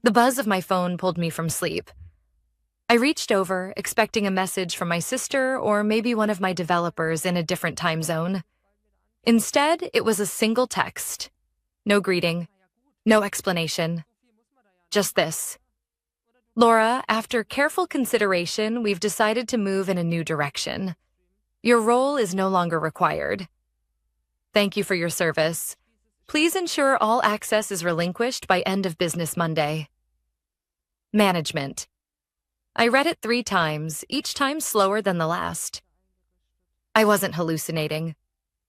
The buzz of my phone pulled me from sleep. I reached over, expecting a message from my sister or maybe one of my developers in a different time zone. Instead, it was a single text. No greeting, no explanation. Just this. Laura, after careful consideration, we've decided to move in a new direction. Your role is no longer required. Thank you for your service. Please ensure all access is relinquished by end of business Monday. Management. I read it 3 times, each time slower than the last. I wasn't hallucinating.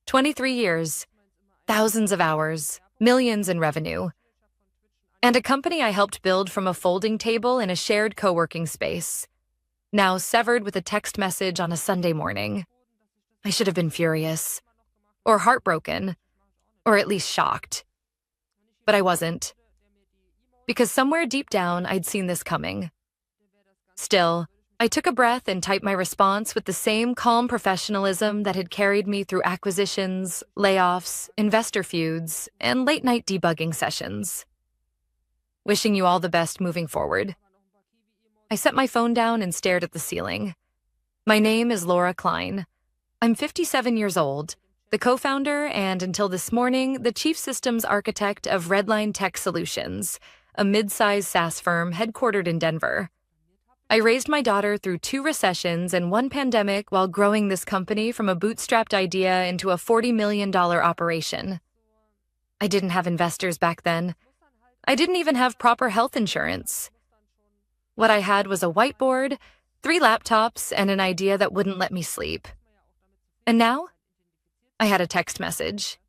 23 years, thousands of hours, millions in revenue, and a company I helped build from a folding table in a shared co-working space, now severed with a text message on a Sunday morning. I should have been furious, or heartbroken, or at least shocked. But I wasn't, because somewhere deep down I'd seen this coming. Still, I took a breath and typed my response with the same calm professionalism that had carried me through acquisitions, layoffs, investor feuds, and late-night debugging sessions. Wishing you all the best moving forward. I set my phone down and stared at the ceiling. My name is Laura Klein. I'm 57 years old, the co-founder and, until this morning, the chief systems architect of Redline Tech Solutions, a mid-sized SaaS firm headquartered in Denver. I raised my daughter through 2 recessions and 1 pandemic while growing this company from a bootstrapped idea into a $40 million operation. I didn't have investors back then. I didn't even have proper health insurance. What I had was a whiteboard, 3 laptops, and an idea that wouldn't let me sleep. And now, I had a text message.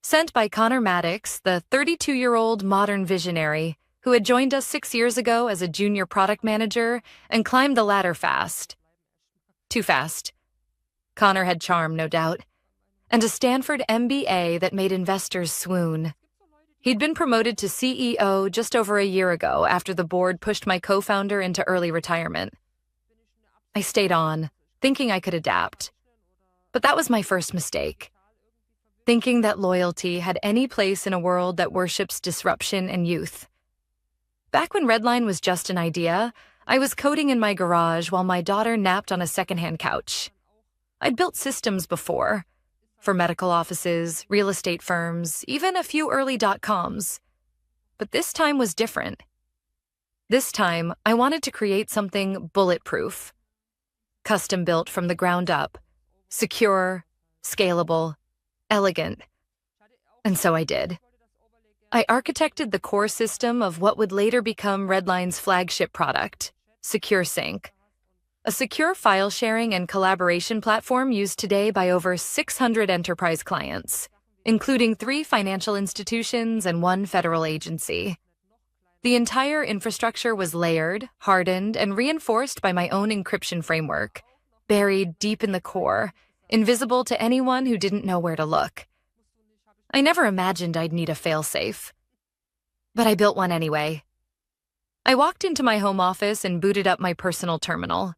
Sent by Connor Maddox, the 32-year-old modern visionary, who had joined us 6 years ago as a junior product manager and climbed the ladder fast. Too fast. Connor had charm, no doubt, and a Stanford MBA that made investors swoon. He'd been promoted to CEO just over a year ago after the board pushed my co-founder into early retirement. I stayed on, thinking I could adapt. But that was my first mistake. Thinking that loyalty had any place in a world that worships disruption and youth. Back when Redline was just an idea, I was coding in my garage while my daughter napped on a secondhand couch. I'd built systems before, for medical offices, real estate firms, even a few early .coms. But this time was different. This time, I wanted to create something bulletproof. Custom-built from the ground up, secure, scalable, elegant. And so I did. I architected the core system of what would later become Redline's flagship product, SecureSync, a secure file sharing and collaboration platform used today by over 600 enterprise clients, including 3 financial institutions and 1 federal agency. The entire infrastructure was layered, hardened, and reinforced by my own encryption framework, buried deep in the core, invisible to anyone who didn't know where to look. I never imagined I'd need a failsafe. But I built one anyway. I walked into my home office and booted up my personal terminal.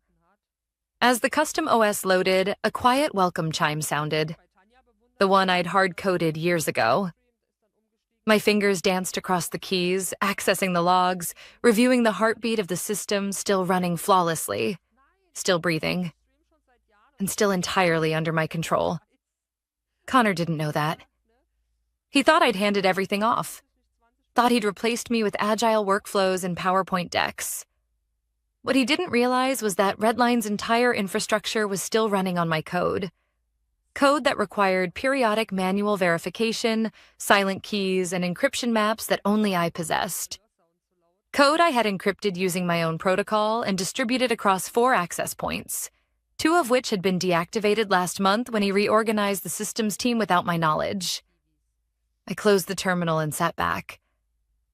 As the custom OS loaded, a quiet welcome chime sounded. The one I'd hard-coded years ago. My fingers danced across the keys, accessing the logs, reviewing the heartbeat of the system still running flawlessly, still breathing, and still entirely under my control. Connor didn't know that. He thought I'd handed everything off. Thought he'd replaced me with agile workflows and PowerPoint decks. What he didn't realize was that Redline's entire infrastructure was still running on my code. Code that required periodic manual verification, silent keys, and encryption maps that only I possessed. Code I had encrypted using my own protocol and distributed across 4 access points, 2 of which had been deactivated last month when he reorganized the systems team without my knowledge. I closed the terminal and sat back.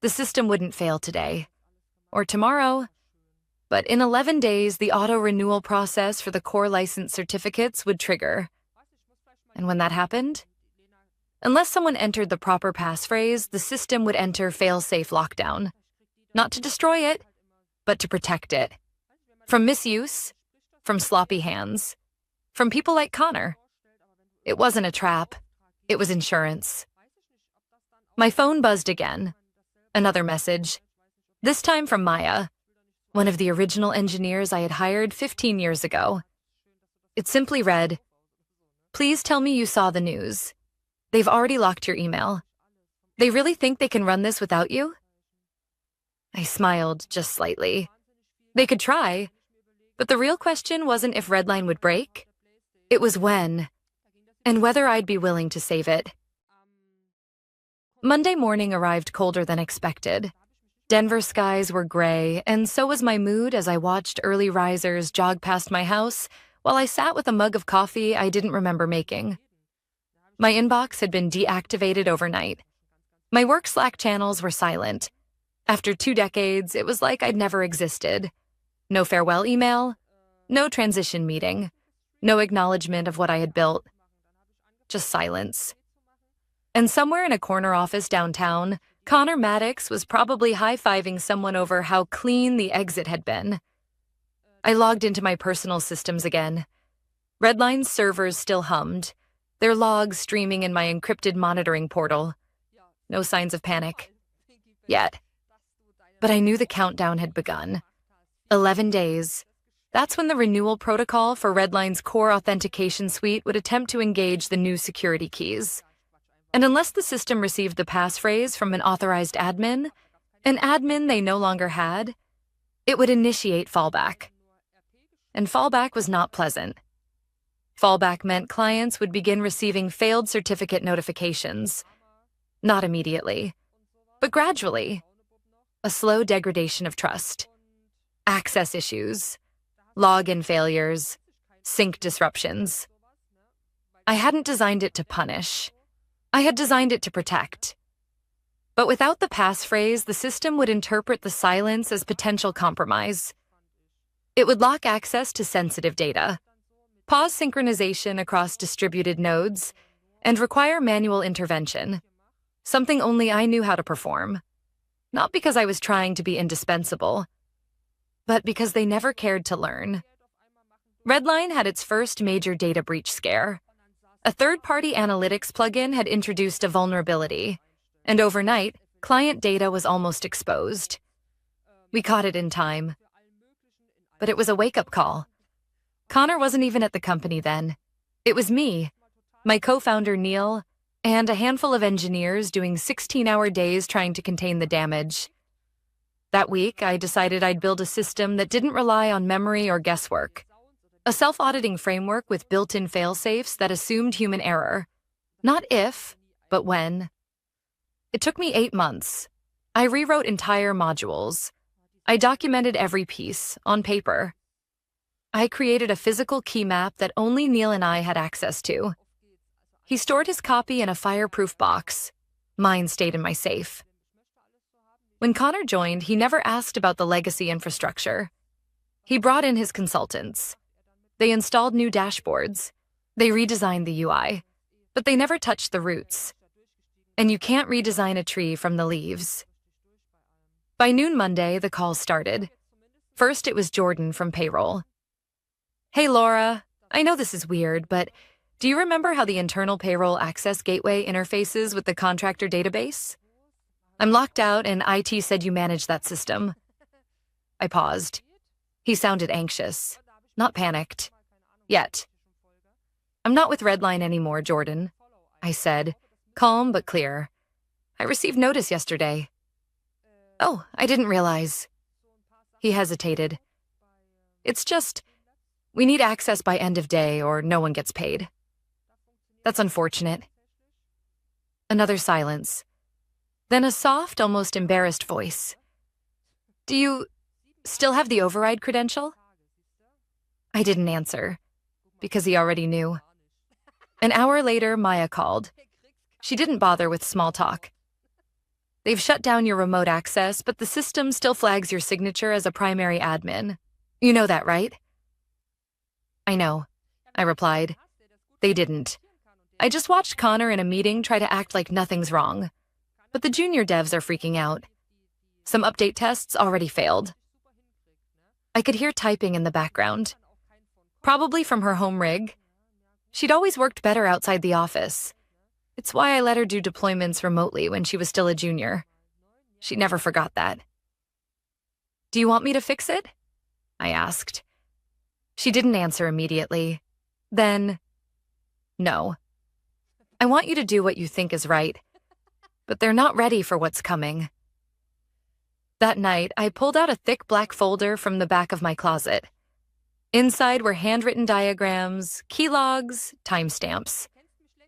The system wouldn't fail today, or tomorrow, but in 11 days, the auto-renewal process for the core license certificates would trigger. And when that happened, unless someone entered the proper passphrase, the system would enter fail-safe lockdown. Not to destroy it, but to protect it. From misuse, from sloppy hands, from people like Connor. It wasn't a trap, it was insurance. My phone buzzed again. Another message. This time from Maya, one of the original engineers I had hired 15 years ago. It simply read, "Please tell me you saw the news. They've already locked your email. They really think they can run this without you?" I smiled just slightly. They could try, but the real question wasn't if Redline would break. It was when, and whether I'd be willing to save it. Monday morning arrived colder than expected. Denver skies were gray, and so was my mood as I watched early risers jog past my house while I sat with a mug of coffee I didn't remember making. My inbox had been deactivated overnight. My work Slack channels were silent. After 2 decades, it was like I'd never existed. No farewell email, no transition meeting, no acknowledgement of what I had built. Just silence. And somewhere in a corner office downtown, Connor Maddox was probably high-fiving someone over how clean the exit had been. I logged into my personal systems again. Redline's servers still hummed, their logs streaming in my encrypted monitoring portal. No signs of panic. Yet. But I knew the countdown had begun. 11 days. That's when the renewal protocol for Redline's core authentication suite would attempt to engage the new security keys. And unless the system received the passphrase from an authorized admin, an admin they no longer had, it would initiate fallback. And fallback was not pleasant. Fallback meant clients would begin receiving failed certificate notifications. Not immediately, but gradually. A slow degradation of trust. Access issues. Login failures. Sync disruptions. I hadn't designed it to punish. I had designed it to protect. But without the passphrase, the system would interpret the silence as potential compromise. It would lock access to sensitive data, pause synchronization across distributed nodes, and require manual intervention, something only I knew how to perform. Not because I was trying to be indispensable, but because they never cared to learn. Redline had its first major data breach scare. A third-party analytics plugin had introduced a vulnerability, and overnight, client data was almost exposed. We caught it in time. But it was a wake-up call. Connor wasn't even at the company then. It was me, my co-founder Neil, and a handful of engineers doing 16-hour days trying to contain the damage. That week, I decided I'd build a system that didn't rely on memory or guesswork. A self-auditing framework with built-in fail-safes that assumed human error. Not if, but when. It took me 8 months. I rewrote entire modules. I documented every piece, on paper. I created a physical key map that only Neil and I had access to. He stored his copy in a fireproof box. Mine stayed in my safe. When Connor joined, he never asked about the legacy infrastructure. He brought in his consultants. They installed new dashboards. They redesigned the UI, but they never touched the roots. And you can't redesign a tree from the leaves. By noon Monday, the calls started. First, it was Jordan from payroll. "Hey, Laura, I know this is weird, but do you remember how the internal payroll access gateway interfaces with the contractor database? I'm locked out and IT said you manage that system." I paused. He sounded anxious, not panicked. Yet. "I'm not with Redline anymore, Jordan," I said, calm but clear. "I received notice yesterday." "Oh, I didn't realize." He hesitated. "It's just, we need access by end of day or no one gets paid." "That's unfortunate." Another silence. Then a soft, almost embarrassed voice. "Do you still have the override credential?" I didn't answer, because he already knew. An hour later, Maya called. She didn't bother with small talk. "They've shut down your remote access, but the system still flags your signature as a primary admin. You know that, right?" "I know," I replied. "They didn't. I just watched Connor in a meeting try to act like nothing's wrong. But the junior devs are freaking out. Some update tests already failed." I could hear typing in the background. Probably from her home rig. She'd always worked better outside the office. It's why I let her do deployments remotely when she was still a junior. She never forgot that. Do you want me to fix it? I asked. She didn't answer immediately. Then, no. I want you to do what you think is right, but they're not ready for what's coming. That night, I pulled out a thick black folder from the back of my closet. Inside were handwritten diagrams, key logs, timestamps.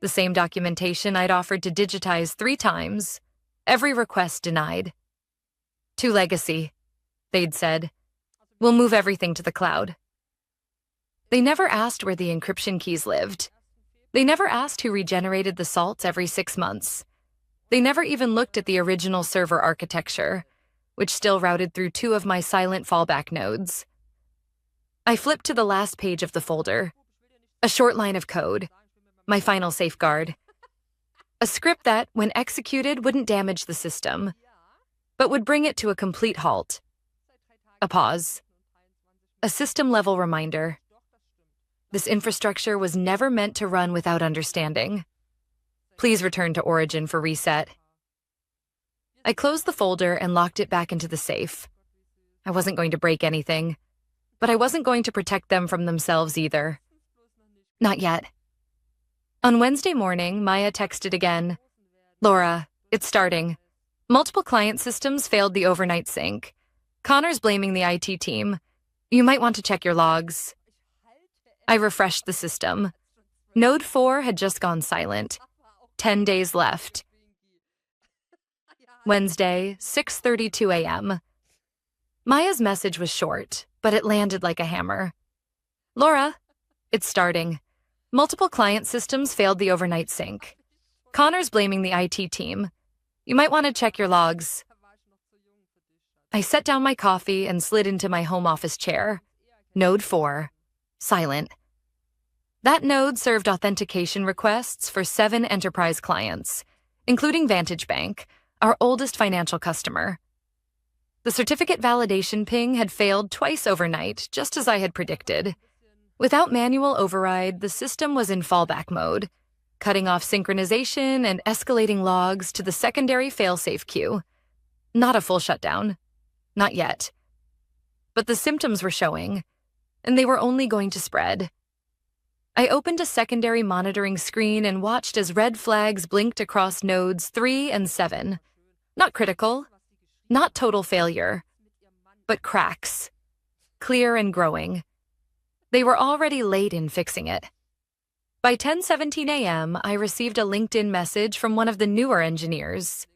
The same documentation I'd offered to digitize 3 times, every request denied. To legacy, they'd said. We'll move everything to the cloud. They never asked where the encryption keys lived. They never asked who regenerated the salts every 6 months. They never even looked at the original server architecture, which still routed through 2 of my silent fallback nodes. I flipped to the last page of the folder. A short line of code. My final safeguard. A script that, when executed, wouldn't damage the system, but would bring it to a complete halt. A pause. A system-level reminder. This infrastructure was never meant to run without understanding. Please return to Origin for reset. I closed the folder and locked it back into the safe. I wasn't going to break anything, but I wasn't going to protect them from themselves either. Not yet. On Wednesday morning, Maya texted again. Laura, it's starting. Multiple client systems failed the overnight sync. Connor's blaming the IT team. You might want to check your logs. I refreshed the system. Node 4 had just gone silent. 10 days left. Wednesday, 6:32 a.m. Maya's message was short, but it landed like a hammer. Laura, it's starting. Multiple client systems failed the overnight sync. Connor's blaming the IT team. You might want to check your logs. I set down my coffee and slid into my home office chair. Node 4. Silent. That node served authentication requests for 7 enterprise clients, including Vantage Bank, our oldest financial customer. The certificate validation ping had failed twice overnight, just as I had predicted. Without manual override, the system was in fallback mode, cutting off synchronization and escalating logs to the secondary failsafe queue. Not a full shutdown. Not yet. But the symptoms were showing, and they were only going to spread. I opened a secondary monitoring screen and watched as red flags blinked across nodes 3 and 7. Not critical, not total failure, but cracks. Clear and growing. They were already late in fixing it. By 10:17 a.m., I received a LinkedIn message from one of the newer engineers,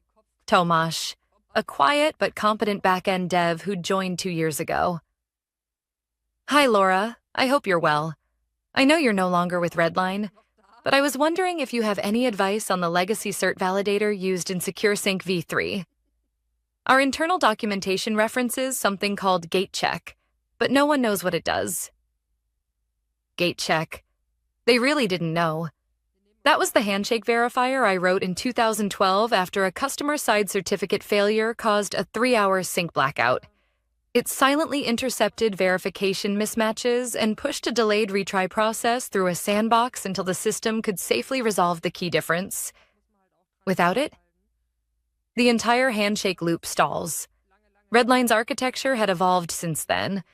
Tomasz, a quiet but competent back-end dev who'd joined 2 years ago. Hi, Laura. I hope you're well. I know you're no longer with Redline, but I was wondering if you have any advice on the legacy cert validator used in SecureSync v3. Our internal documentation references something called gate check, but no one knows what it does. Gate check. They really didn't know. That was the handshake verifier I wrote in 2012 after a customer-side certificate failure caused a 3-hour sync blackout. It silently intercepted verification mismatches and pushed a delayed retry process through a sandbox until the system could safely resolve the key difference. Without it, the entire handshake loop stalls. Redline's architecture had evolved since then,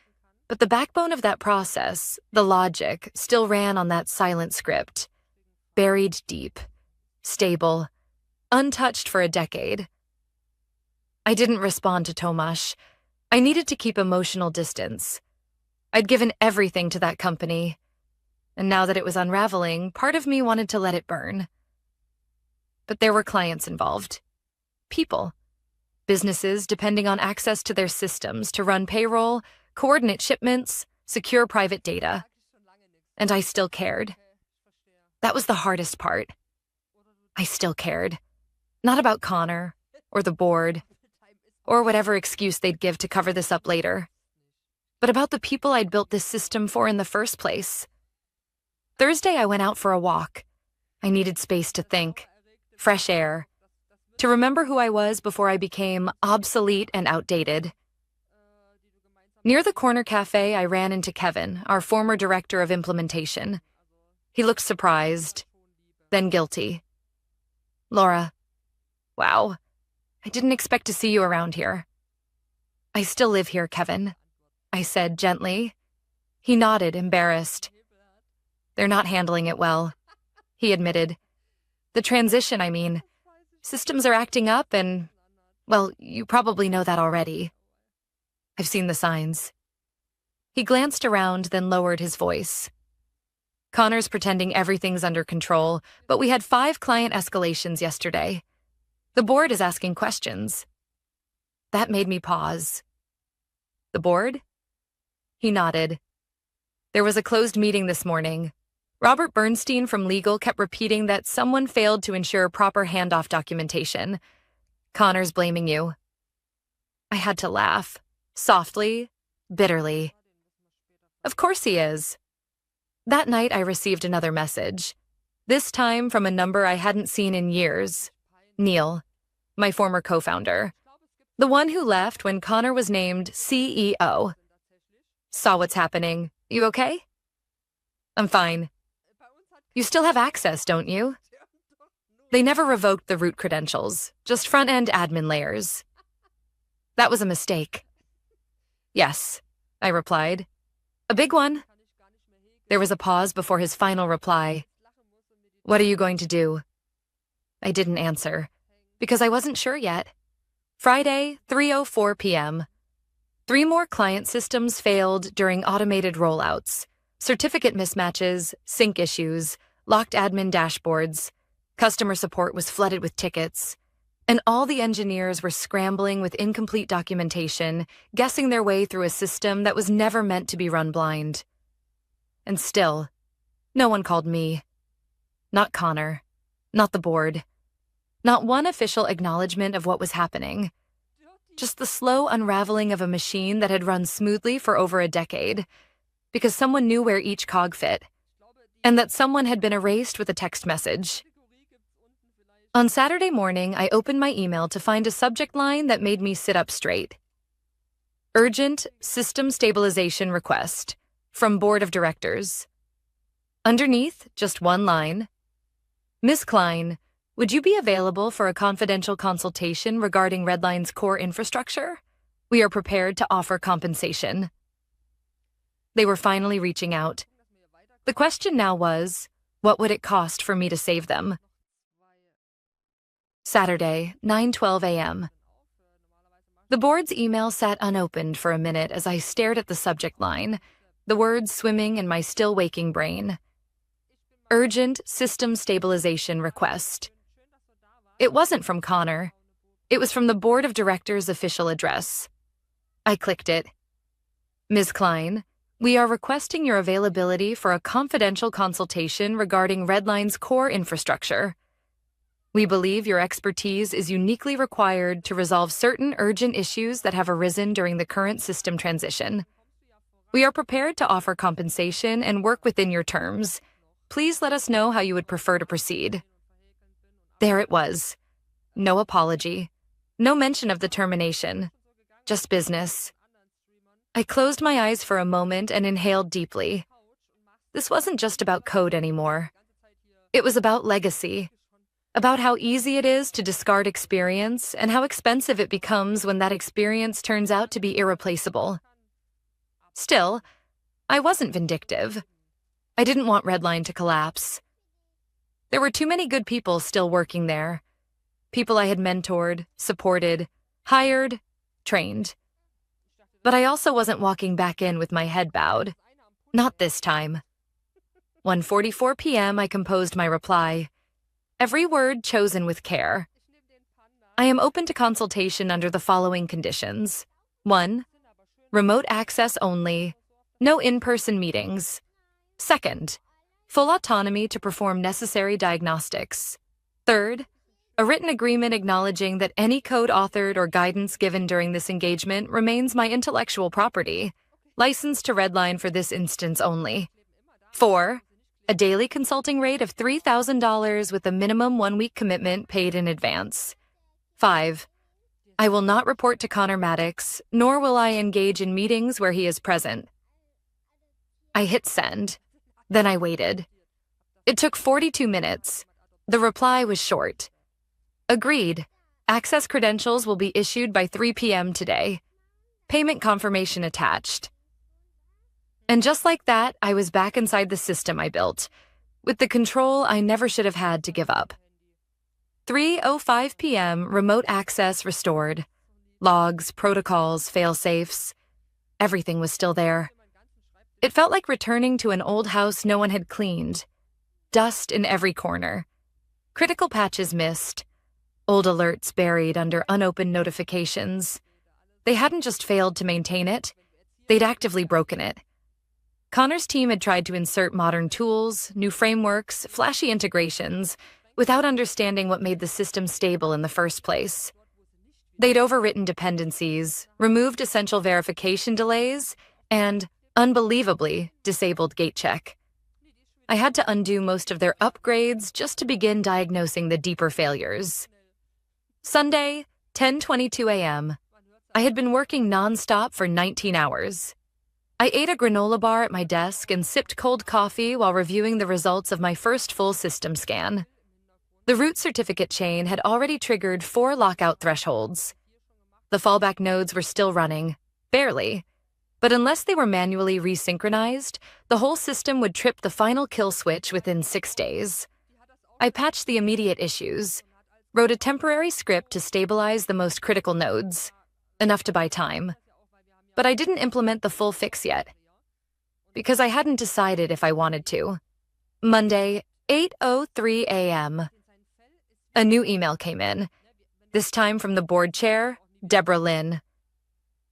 but the backbone of that process, the logic, still ran on that silent script. Buried deep, stable, untouched for a decade. I didn't respond to Tomasz. I needed to keep emotional distance. I'd given everything to that company, and now that it was unraveling, part of me wanted to let it burn. But there were clients involved. People. Businesses depending on access to their systems to run payroll, coordinate shipments, secure private data. And I still cared. That was the hardest part. I still cared. Not about Connor, or the board, or whatever excuse they'd give to cover this up later, but about the people I'd built this system for in the first place. Thursday, I went out for a walk. I needed space to think, fresh air, to remember who I was before I became obsolete and outdated. Near the corner cafe, I ran into Kevin, our former director of implementation. He looked surprised, then guilty. Laura, wow, I didn't expect to see you around here. I still live here, Kevin, I said gently. He nodded, embarrassed. They're not handling it well, he admitted. The transition, I mean. Systems are acting up and, well, you probably know that already. I've seen the signs. He glanced around, then lowered his voice. Connor's pretending everything's under control, but we had 5 client escalations yesterday. The board is asking questions. That made me pause. The board? He nodded. There was a closed meeting this morning. Robert Bernstein from legal kept repeating that someone failed to ensure proper handoff documentation. Connor's blaming you. I had to laugh, softly, bitterly. Of course he is. That night I received another message, this time from a number I hadn't seen in years. Neil, my former co-founder. The one who left when Connor was named CEO. Saw what's happening. You okay? I'm fine. You still have access, don't you? They never revoked the root credentials, just front-end admin layers. That was a mistake. Yes, I replied. A big one. There was a pause before his final reply. What are you going to do? I didn't answer, because I wasn't sure yet. Friday, 3:04 p.m. 3 more client systems failed during automated rollouts. Certificate mismatches, sync issues, locked admin dashboards. Customer support was flooded with tickets. And all the engineers were scrambling with incomplete documentation, guessing their way through a system that was never meant to be run blind. And still, no one called me. Not Connor. Not the board. Not one official acknowledgement of what was happening. Just the slow unraveling of a machine that had run smoothly for over a decade, because someone knew where each cog fit, and that someone had been erased with a text message. On Saturday morning, I opened my email to find a subject line that made me sit up straight. Urgent System Stabilization Request from Board of Directors. Underneath, just one line. Ms. Klein, would you be available for a confidential consultation regarding Redline's core infrastructure? We are prepared to offer compensation. They were finally reaching out. The question now was, what would it cost for me to save them? Saturday, 9:12 a.m. The board's email sat unopened for a minute as I stared at the subject line, the words swimming in my still-waking brain. Urgent System Stabilization Request. It wasn't from Connor. It was from the Board of Directors' official address. I clicked it. Ms. Klein, we are requesting your availability for a confidential consultation regarding Redline's core infrastructure. We believe your expertise is uniquely required to resolve certain urgent issues that have arisen during the current system transition. We are prepared to offer compensation and work within your terms. Please let us know how you would prefer to proceed. There it was. No apology. No mention of the termination. Just business. I closed my eyes for a moment and inhaled deeply. This wasn't just about code anymore. It was about legacy. About how easy it is to discard experience and how expensive it becomes when that experience turns out to be irreplaceable. Still, I wasn't vindictive. I didn't want Redline to collapse. There were too many good people still working there. People I had mentored, supported, hired, trained. But I also wasn't walking back in with my head bowed. Not this time. 1:44 p.m. I composed my reply. Every word chosen with care. I am open to consultation under the following conditions. 1. Remote access only. No in-person meetings. 2nd. Full autonomy to perform necessary diagnostics. 3rd. A written agreement acknowledging that any code authored or guidance given during this engagement remains my intellectual property, licensed to Redline for this instance only. 4. A daily consulting rate of $3,000 with a minimum 1-week commitment paid in advance. 5. I will not report to Connor Maddox, nor will I engage in meetings where he is present. I hit send. Then I waited. It took 42 minutes. The reply was short. Agreed. Access credentials will be issued by 3 p.m. today. Payment confirmation attached. And just like that, I was back inside the system I built, with the control I never should have had to give up. 3:05 p.m., remote access restored. Logs, protocols, fail-safes. Everything was still there. It felt like returning to an old house no one had cleaned. Dust in every corner. Critical patches missed. Old alerts buried under unopened notifications. They hadn't just failed to maintain it, they'd actively broken it. Connor's team had tried to insert modern tools, new frameworks, flashy integrations, without understanding what made the system stable in the first place. They'd overwritten dependencies, removed essential verification delays, and, unbelievably, disabled gatecheck. I had to undo most of their upgrades just to begin diagnosing the deeper failures. Sunday, 10:22 a.m. I had been working nonstop for 19 hours. I ate a granola bar at my desk and sipped cold coffee while reviewing the results of my first full system scan. The root certificate chain had already triggered 4 lockout thresholds. The fallback nodes were still running, barely, but unless they were manually resynchronized, the whole system would trip the final kill switch within 6 days. I patched the immediate issues, wrote a temporary script to stabilize the most critical nodes, enough to buy time. But I didn't implement the full fix yet, because I hadn't decided if I wanted to. Monday, 8:03 a.m. A new email came in, this time from the board chair, Deborah Lynn.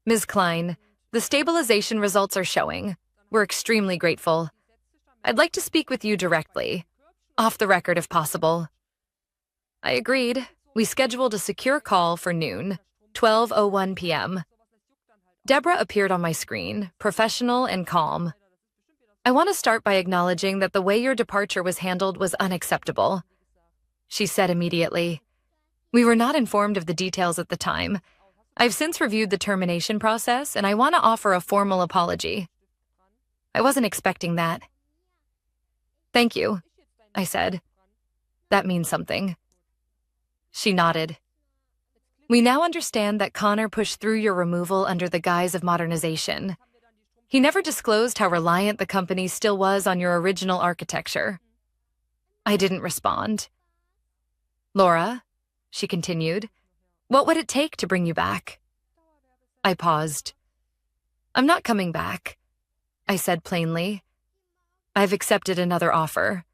Ms. Klein, the stabilization results are showing. We're extremely grateful. I'd like to speak with you directly, off the record if possible. I agreed. We scheduled a secure call for noon, 12:01 p.m. Deborah appeared on my screen, professional and calm. I want to start by acknowledging that the way your departure was handled was unacceptable, she said immediately. We were not informed of the details at the time. I've since reviewed the termination process, and I want to offer a formal apology. I wasn't expecting that. Thank you, I said. That means something. She nodded. We now understand that Connor pushed through your removal under the guise of modernization. He never disclosed how reliant the company still was on your original architecture. I didn't respond. Laura, she continued, what would it take to bring you back? I paused. I'm not coming back, I said plainly. I've accepted another offer,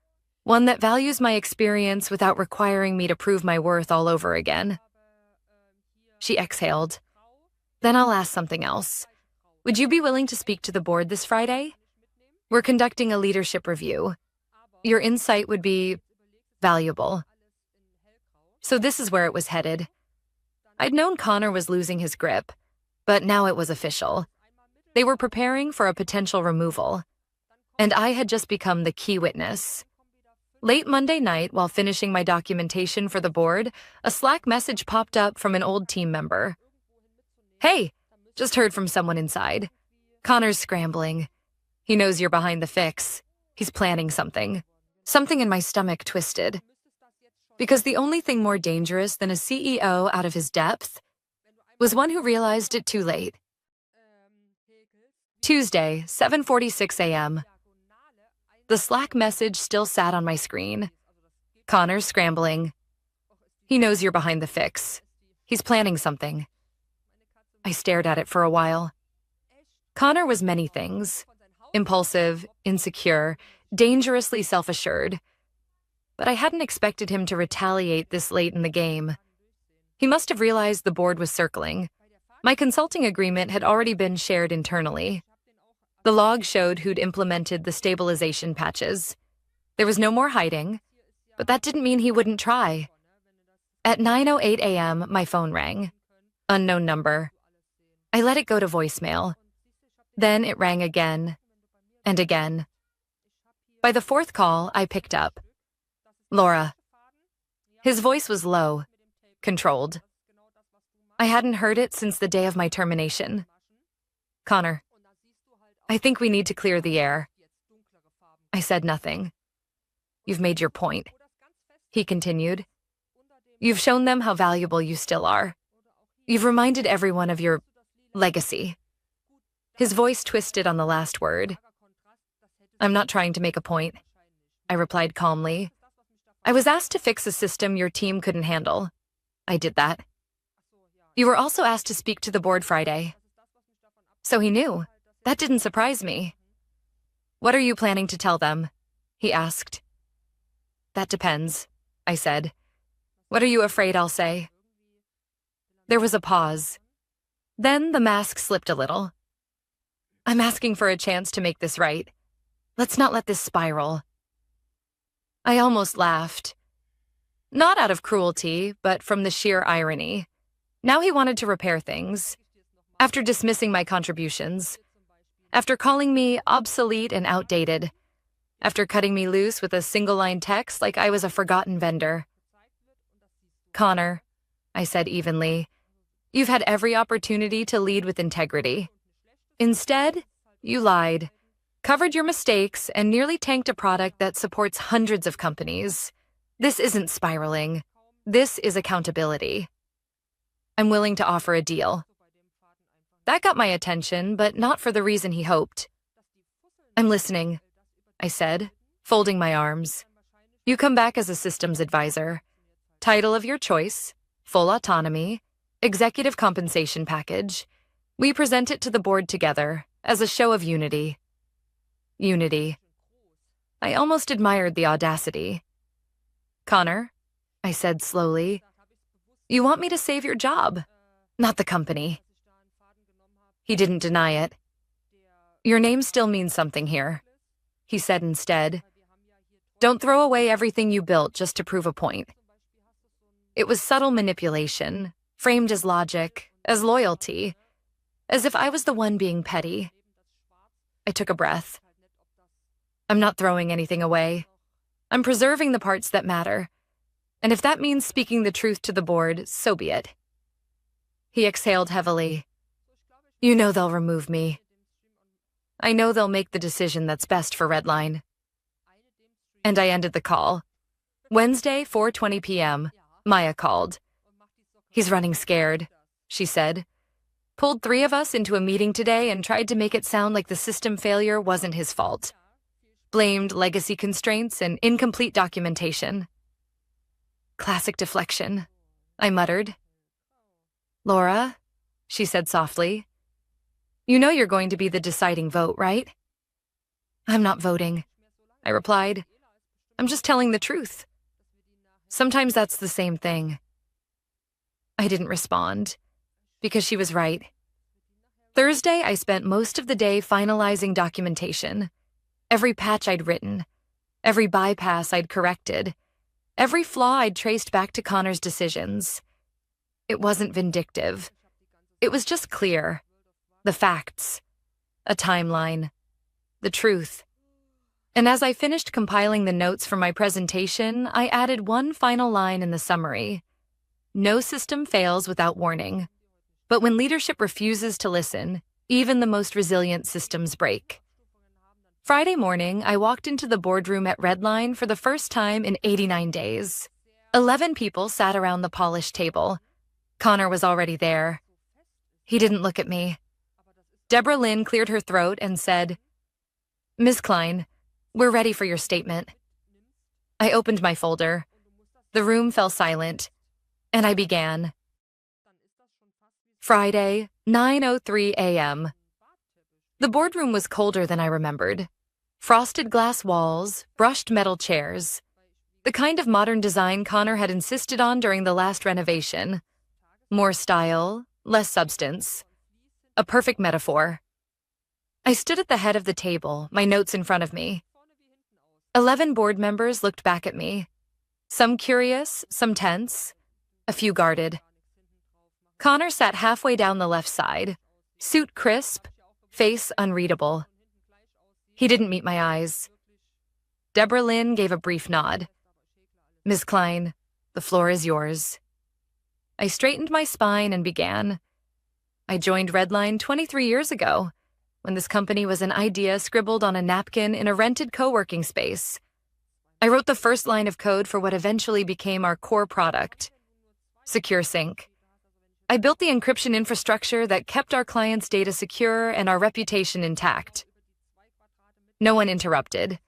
one that values my experience without requiring me to prove my worth all over again. She exhaled. Then I'll ask something else. Would you be willing to speak to the board this Friday? We're conducting a leadership review. Your insight would be valuable. So this is where it was headed. I'd known Connor was losing his grip, but now it was official. They were preparing for a potential removal, and I had just become the key witness. Late Monday night, while finishing my documentation for the board, a Slack message popped up from an old team member. Hey, just heard from someone inside. Connor's scrambling. He knows you're behind the fix. He's planning something. Something in my stomach twisted. Because the only thing more dangerous than a CEO out of his depth was one who realized it too late. Tuesday, 7:46 a.m. The Slack message still sat on my screen. Connor's scrambling. He knows you're behind the fix. He's planning something. I stared at it for a while. Connor was many things. Impulsive, insecure, dangerously self-assured. But I hadn't expected him to retaliate this late in the game. He must have realized the board was circling. My consulting agreement had already been shared internally. The log showed who'd implemented the stabilization patches. There was no more hiding, but that didn't mean he wouldn't try. At 9:08 a.m., my phone rang. Unknown number. I let it go to voicemail. Then it rang again and again. By the fourth call, I picked up. Laura. His voice was low, controlled. I hadn't heard it since the day of my termination. Connor. I think we need to clear the air. I said nothing. You've made your point, he continued. You've shown them how valuable you still are. You've reminded everyone of your Legacy. His voice twisted on the last word. I'm not trying to make a point, I replied calmly. I was asked to fix a system your team couldn't handle. I did that. You were also asked to speak to the board Friday. So he knew. That didn't surprise me. What are you planning to tell them? He asked. That depends, I said. What are you afraid I'll say? There was a pause. Then the mask slipped a little. I'm asking for a chance to make this right. Let's not let this spiral. I almost laughed. Not out of cruelty, but from the sheer irony. Now he wanted to repair things. After dismissing my contributions. After calling me obsolete and outdated. After cutting me loose with a single-line text like I was a forgotten vendor. Connor, I said evenly, you've had every opportunity to lead with integrity. Instead, you lied, covered your mistakes, and nearly tanked a product that supports hundreds of companies. This isn't spiraling. This is accountability. I'm willing to offer a deal. That got my attention, but not for the reason he hoped. I'm listening, I said, folding my arms. You come back as a systems advisor. Title of your choice, full autonomy, executive compensation package. We present it to the board together as a show of unity. Unity. I almost admired the audacity. Connor, I said slowly, you want me to save your job, not the company. He didn't deny it. Your name still means something here, he said instead. Don't throw away everything you built just to prove a point. It was subtle manipulation, framed as logic, as loyalty, as if I was the one being petty. I took a breath. I'm not throwing anything away. I'm preserving the parts that matter. And if that means speaking the truth to the board, so be it. He exhaled heavily. You know they'll remove me. I know they'll make the decision that's best for Redline. And I ended the call. Wednesday, 4:20 p.m., Maya called. He's running scared, she said. Pulled 3 of us into a meeting today and tried to make it sound like the system failure wasn't his fault. Blamed legacy constraints and incomplete documentation. Classic deflection, I muttered. Laura, she said softly, you know you're going to be the deciding vote, right? I'm not voting, I replied. I'm just telling the truth. Sometimes that's the same thing. I didn't respond, because she was right. Thursday, I spent most of the day finalizing documentation. Every patch I'd written, every bypass I'd corrected, every flaw I'd traced back to Connor's decisions. It wasn't vindictive. It was just clear. The facts. A timeline. The truth. And as I finished compiling the notes for my presentation, I added one final line in the summary. No system fails without warning. But when leadership refuses to listen, even the most resilient systems break. Friday morning, I walked into the boardroom at Redline for the first time in 89 days. 11 people sat around the polished table. Connor was already there. He didn't look at me. Deborah Lynn cleared her throat and said, Ms. Klein, we're ready for your statement. I opened my folder. The room fell silent, and I began. Friday, 9:03 a.m. The boardroom was colder than I remembered. Frosted glass walls, brushed metal chairs. The kind of modern design Connor had insisted on during the last renovation. More style, less substance. A perfect metaphor. I stood at the head of the table, my notes in front of me. 11 board members looked back at me. Some curious, some tense, a few guarded. Connor sat halfway down the left side, suit crisp, face unreadable. He didn't meet my eyes. Deborah Lynn gave a brief nod. Ms. Klein, the floor is yours. I straightened my spine and began. I joined Redline 23 years ago, when this company was an idea scribbled on a napkin in a rented co-working space. I wrote the first line of code for what eventually became our core product, Secure Sync. I built the encryption infrastructure that kept our clients' data secure and our reputation intact. No one interrupted.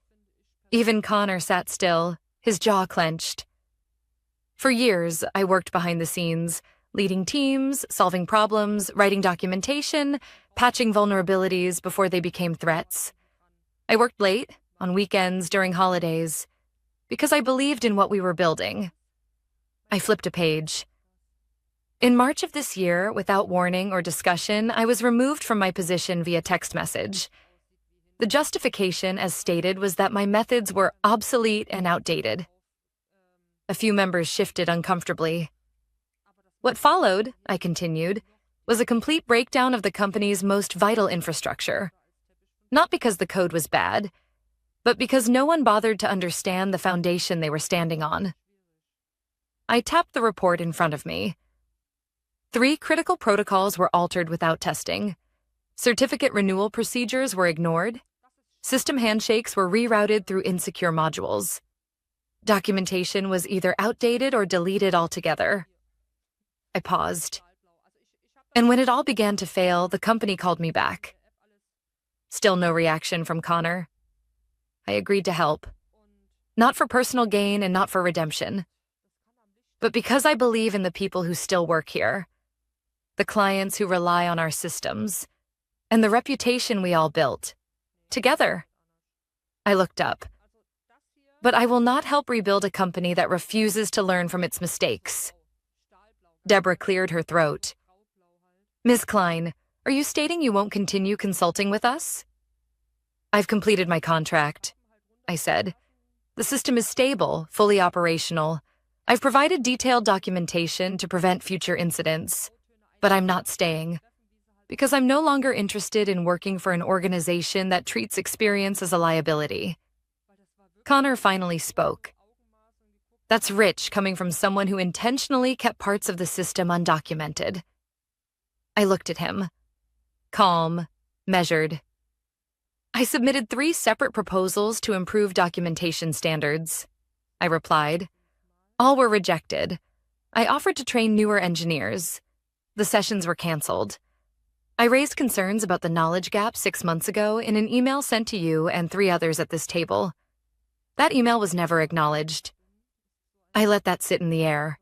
Even Connor sat still, his jaw clenched. For years, I worked behind the scenes, leading teams, solving problems, writing documentation, patching vulnerabilities before they became threats. I worked late, on weekends, during holidays, because I believed in what we were building. I flipped a page. In March of this year, without warning or discussion, I was removed from my position via text message. The justification, as stated, was that my methods were obsolete and outdated. A few members shifted uncomfortably. What followed, I continued, was a complete breakdown of the company's most vital infrastructure. Not because the code was bad, but because no one bothered to understand the foundation they were standing on. I tapped the report in front of me. 3 critical protocols were altered without testing. Certificate renewal procedures were ignored. System handshakes were rerouted through insecure modules. Documentation was either outdated or deleted altogether. I paused. And when it all began to fail, the company called me back. Still no reaction from Connor. I agreed to help. Not for personal gain and not for redemption, but because I believe in the people who still work here, the clients who rely on our systems, and the reputation we all built. Together. I looked up. But I will not help rebuild a company that refuses to learn from its mistakes. Deborah cleared her throat. Ms. Klein, are you stating you won't continue consulting with us? I've completed my contract, I said. The system is stable, fully operational. I've provided detailed documentation to prevent future incidents. But I'm not staying, because I'm no longer interested in working for an organization that treats experience as a liability. Connor finally spoke. That's rich coming from someone who intentionally kept parts of the system undocumented. I looked at him. Calm, measured. I submitted 3 separate proposals to improve documentation standards. I replied. All were rejected. I offered to train newer engineers. The sessions were canceled. I raised concerns about the knowledge gap 6 months ago in an email sent to you and 3 others at this table. That email was never acknowledged. I let that sit in the air.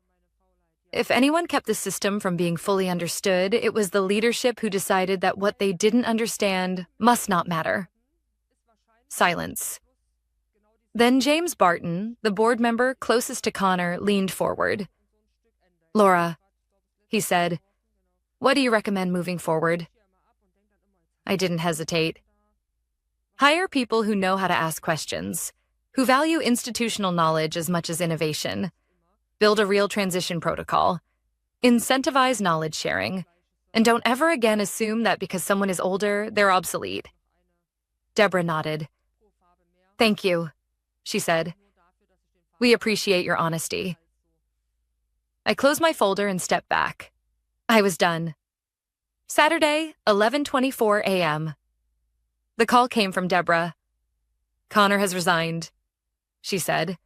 If anyone kept the system from being fully understood, it was the leadership who decided that what they didn't understand must not matter. Silence. Then James Barton, the board member closest to Connor, leaned forward. Laura, he said, what do you recommend moving forward? I didn't hesitate. Hire people who know how to ask questions, who value institutional knowledge as much as innovation. Build a real transition protocol. Incentivize knowledge sharing. And don't ever again assume that because someone is older, they're obsolete. Deborah nodded. Thank you, she said. We appreciate your honesty. I closed my folder and stepped back. I was done. Saturday, 11:24 a.m. The call came from Deborah. Connor has resigned, she said.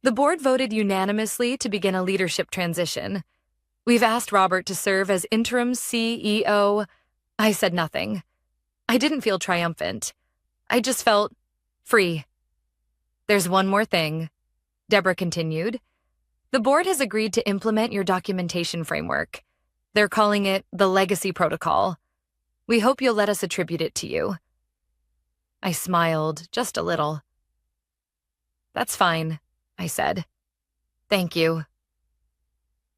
The board voted unanimously to begin a leadership transition. We've asked Robert to serve as interim CEO. I said nothing. I didn't feel triumphant. I just felt free. There's one more thing, Deborah continued. The board has agreed to implement your documentation framework. They're calling it the Legacy Protocol. We hope you'll let us attribute it to you. I smiled, just a little. That's fine, I said. Thank you.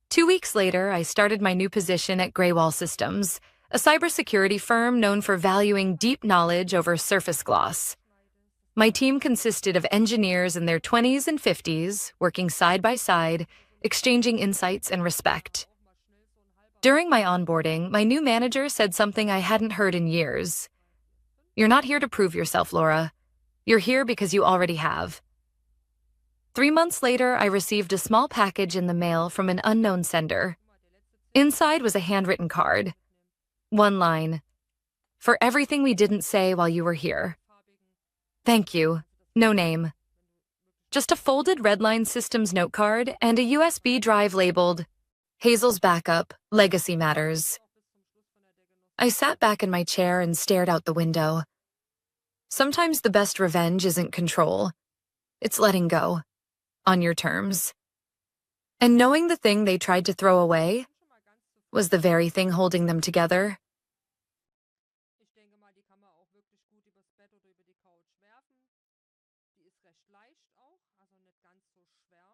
2 weeks later, I started my new position at Greywall Systems, a cybersecurity firm known for valuing deep knowledge over surface gloss. My team consisted of engineers in their 20s and 50s, working side by side, exchanging insights and respect. During my onboarding, my new manager said something I hadn't heard in years. You're not here to prove yourself, Laura. You're here because you already have. 3 months later, I received a small package in the mail from an unknown sender. Inside was a handwritten card. One line. For everything we didn't say while you were here. Thank you. No name. Just a folded Redline Systems note card and a USB drive labeled Hazel's backup, legacy matters. I sat back in my chair and stared out the window. Sometimes the best revenge isn't control. It's letting go. On your terms. And knowing the thing they tried to throw away was the very thing holding them together. Ich denke mal, die kann man auch wirklich gut übers Bett oder über die Couch werfen. Die ist recht leicht auch, also nicht ganz so schwer.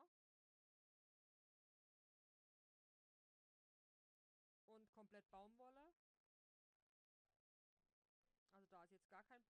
Und komplett Baumwolle. Also da ist jetzt gar kein